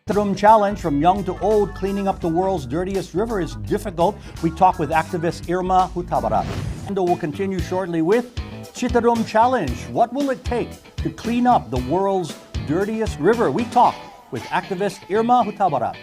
Citarum challenge from young to old, cleaning up the world's dirtiest river is difficult. We talk with activist Irma Hutabarat. And we'll continue shortly with Citarum challenge. What will it take to clean up the world's dirtiest river? We talk with activist Irma Hutabarat.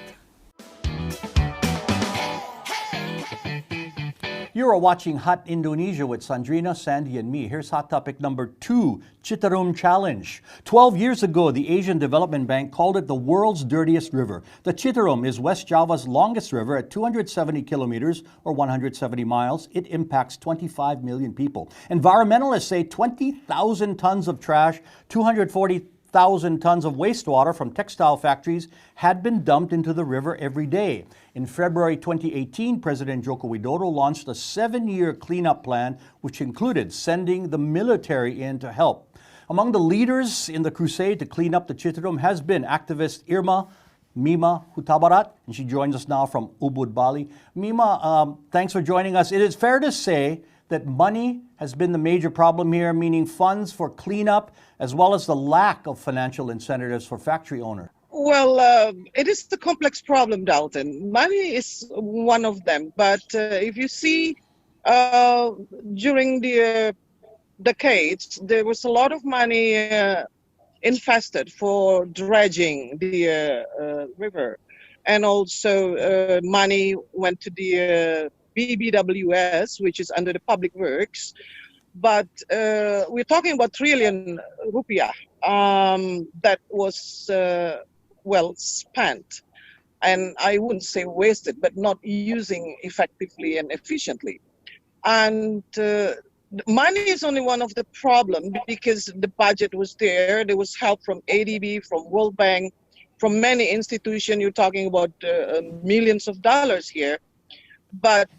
You're watching Hot Indonesia with Sandrina, Sandy, and me. Here's hot topic number 2, Citarum Challenge. 12 years ago, the Asian Development Bank called it the world's dirtiest river. The Citarum is West Java's longest river at 270 kilometers or 170 miles. It impacts 25 million people. Environmentalists say 20,000 tons of trash, 240,000 tons of wastewater from textile factories had been dumped into the river every day. In February 2018, President Joko Widodo launched a 7-year cleanup plan, which included sending the military in to help. Among the leaders in the crusade to clean up the Citarum has been activist Irma Hutabarat, and she joins us now from Ubud, Bali. Mima, thanks for joining us. It is fair to say that money has been the major problem here, meaning funds for cleanup, as well as the lack of financial incentives for factory owners. Well, it is a complex problem, Dalton. Money is one of them. But if you see, during the decades, there was a lot of money invested for dredging the river. And also money went to the BBWS, which is under the Public Works. But we're talking about trillion rupiah that was well spent, and I wouldn't say wasted, but not using effectively and efficiently. And money is only one of the problems because the budget was there. There was help from ADB, from World Bank, from many institutions. You're talking about millions of dollars here. But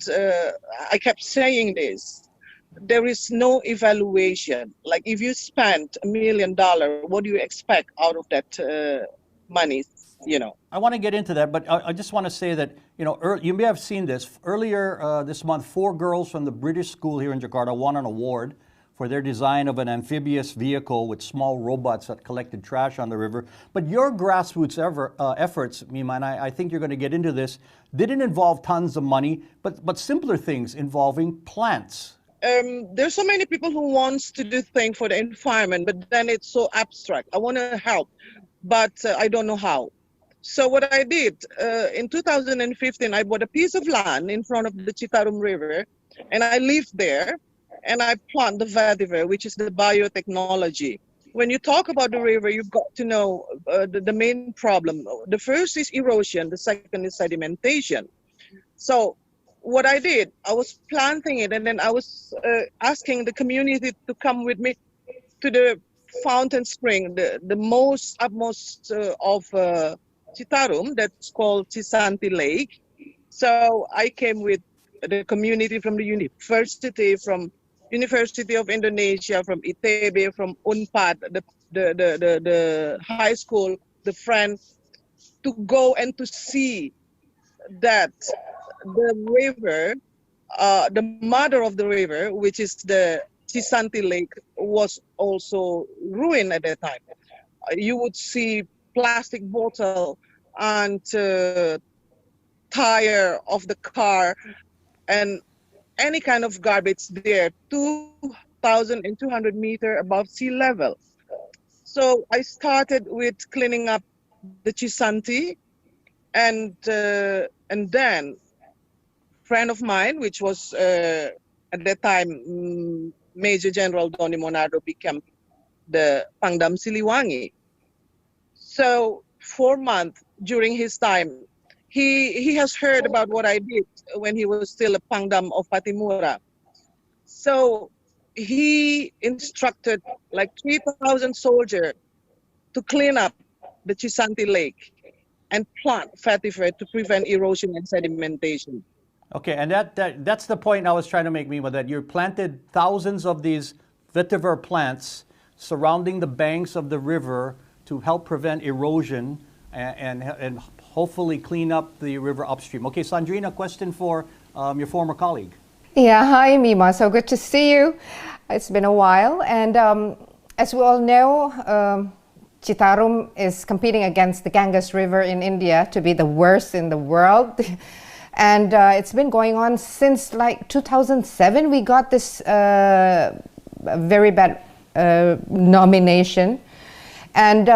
I kept saying this. There is no evaluation. Like if you spent $1 million, what do you expect out of that money? I want to get into that, but I just want to say that, you may have seen this. Earlier this month, 4 girls from the British school here in Jakarta won an award for their design of an amphibious vehicle with small robots that collected trash on the river. But your grassroots efforts, Mima, and I think you're going to get into this, didn't involve tons of money, but simpler things involving plants. There's so many people who wants to do things for the environment, but then it's so abstract. I want to help, but I don't know how. So what I did, in 2015, I bought a piece of land in front of the Citarum River, and I lived there, and I plant the vetiver, which is the biotechnology. When you talk about the river, you've got to know the main problem. The first is erosion, the second is sedimentation. So what I did, I was planting it, and then I was asking the community to come with me to the fountain spring, the utmost of Citarum, that's called Cisanti Lake. So I came with the community from the university, from University of Indonesia, from ITB, from UNPAD, the high school, the friend, to go and to see that the river, the mother of the river, which is the Cisanti Lake, was also ruined at that time. You would see plastic bottle and tire of the car and any kind of garbage there, 2,200 meters above sea level. So I started with cleaning up the Cisanti, and then friend of mine, which was at that time Major General Doni Monardo, became the Pangdam Siliwangi. So 4 months during his time, he has heard about what I did when he was still a Pangdam of Patimura. So he instructed like 3,000 soldiers to clean up the Cisanti Lake and plant vetiver to prevent erosion and sedimentation. Okay, and that's the point I was trying to make, Mima, that you planted thousands of these vetiver plants surrounding the banks of the river to help prevent erosion and hopefully clean up the river upstream. Okay, Sandrina, question for your former colleague. Yeah, hi Mima, so good to see you. It's been a while, and as we all know, Citarum is competing against the Ganges River in India to be the worst in the world. And it's been going on since like 2007. We got this very bad nomination. And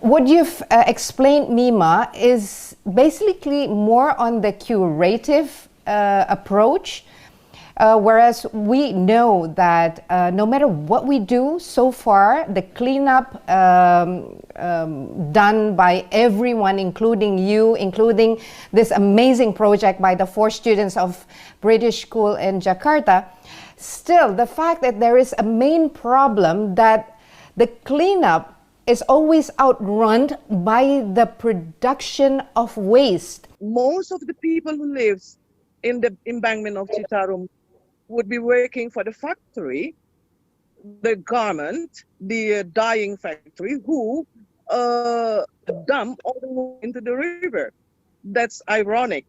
what you've explained, Mima, is basically more on the curative approach. Whereas we know that no matter what we do so far, the cleanup done by everyone, including you, including this amazing project by the 4 students of British School in Jakarta, still the fact that there is a main problem that the cleanup is always outrun by the production of waste. Most of the people who live in the embankment of Citarum would be working for the factory, the garment, the dyeing factory, who dump all the waste into the river. That's ironic.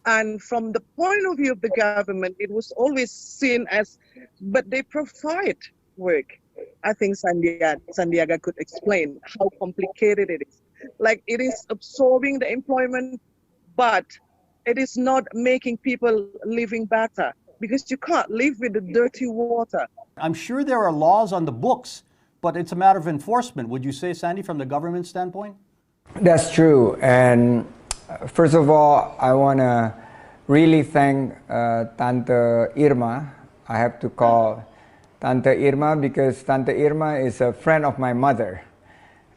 And from the point of view of the government, it was always seen as, but they provide work. I think Sandiaga could explain how complicated it is. Like, it is absorbing the employment, but it is not making people living better, because you can't live with the dirty water. I'm sure there are laws on the books, but it's a matter of enforcement. Would you say, Sandy, from the government standpoint? That's true. And first of all, I want to really thank Tante Irma. I have to call Tante Irma because Tante Irma is a friend of my mother.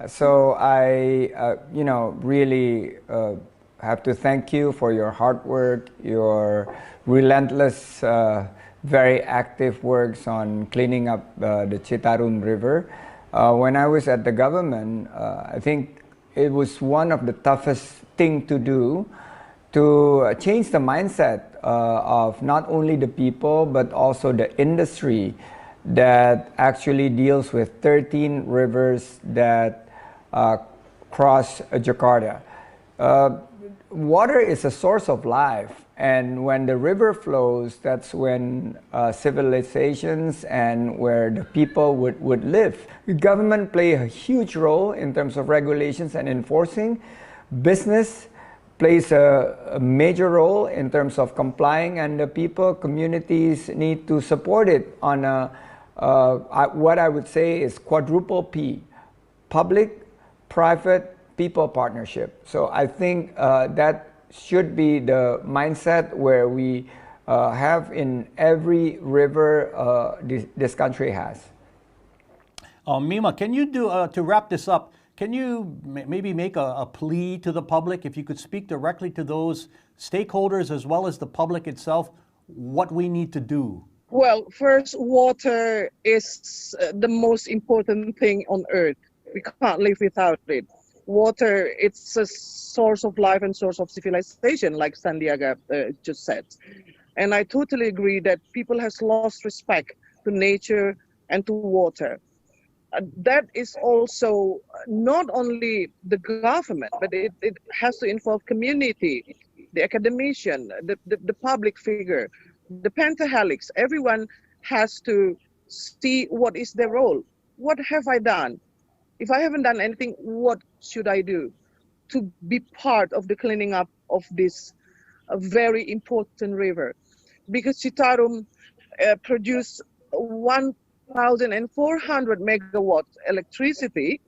So I, really have to thank you for your hard work, your relentless, very active works on cleaning up the Citarum River. When I was at the government, I think it was one of the toughest thing to do to change the mindset of not only the people but also the industry that actually deals with 13 rivers that cross Jakarta. Water is a source of life, and when the river flows, that's when civilizations and where the people would live. The government play a huge role in terms of regulations and enforcing. Business plays a major role in terms of complying, and the people, communities need to support it on what I would say is quadruple P: public, private, people partnership. So I think that should be the mindset where we have in every river this country has. Mima, can you do, to wrap this up, can you maybe make a plea to the public, if you could speak directly to those stakeholders as well as the public itself, what we need to do? Well, first, water is the most important thing on earth. We can't live without it. Water, it's a source of life and source of civilization, like Sandiaga just said. And I totally agree that people has lost respect to nature and to water. That is also not only the government, but it has to involve community, the academician, the public figure, the pentahelix. Everyone has to see what is their role. What have I done? If I haven't done anything, what should I do to be part of the cleaning up of this very important river? Because Citarum produced 1,400 megawatts electricity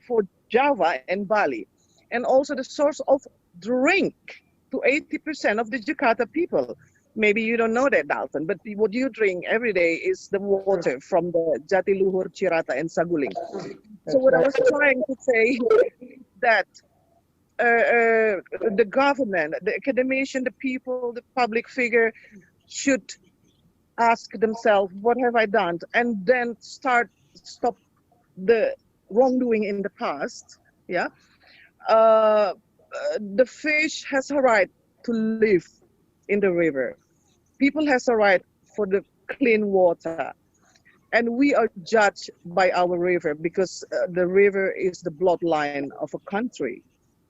for Java and Bali, and also the source of drink to 80% of the Jakarta people. Maybe you don't know that, Dalton, but what you drink every day is the water from the Jatiluhur, Cirata, and Saguling. So what I was trying to say that the government, the academician, the people, the public figure should ask themselves, what have I done? And then stop the wrongdoing in the past. Yeah, the fish has a right to live in the river. People has a right for the clean water. And we are judged by our river because the river is the bloodline of a country.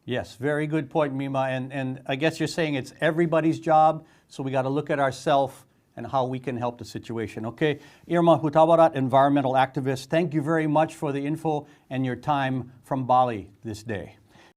Yes, very good point, Mima. And I guess you're saying it's everybody's job, so we got to look at ourselves and how we can help the situation. Okay, Irma Hutabarat, environmental activist, thank you very much for the info and your time from Bali this day.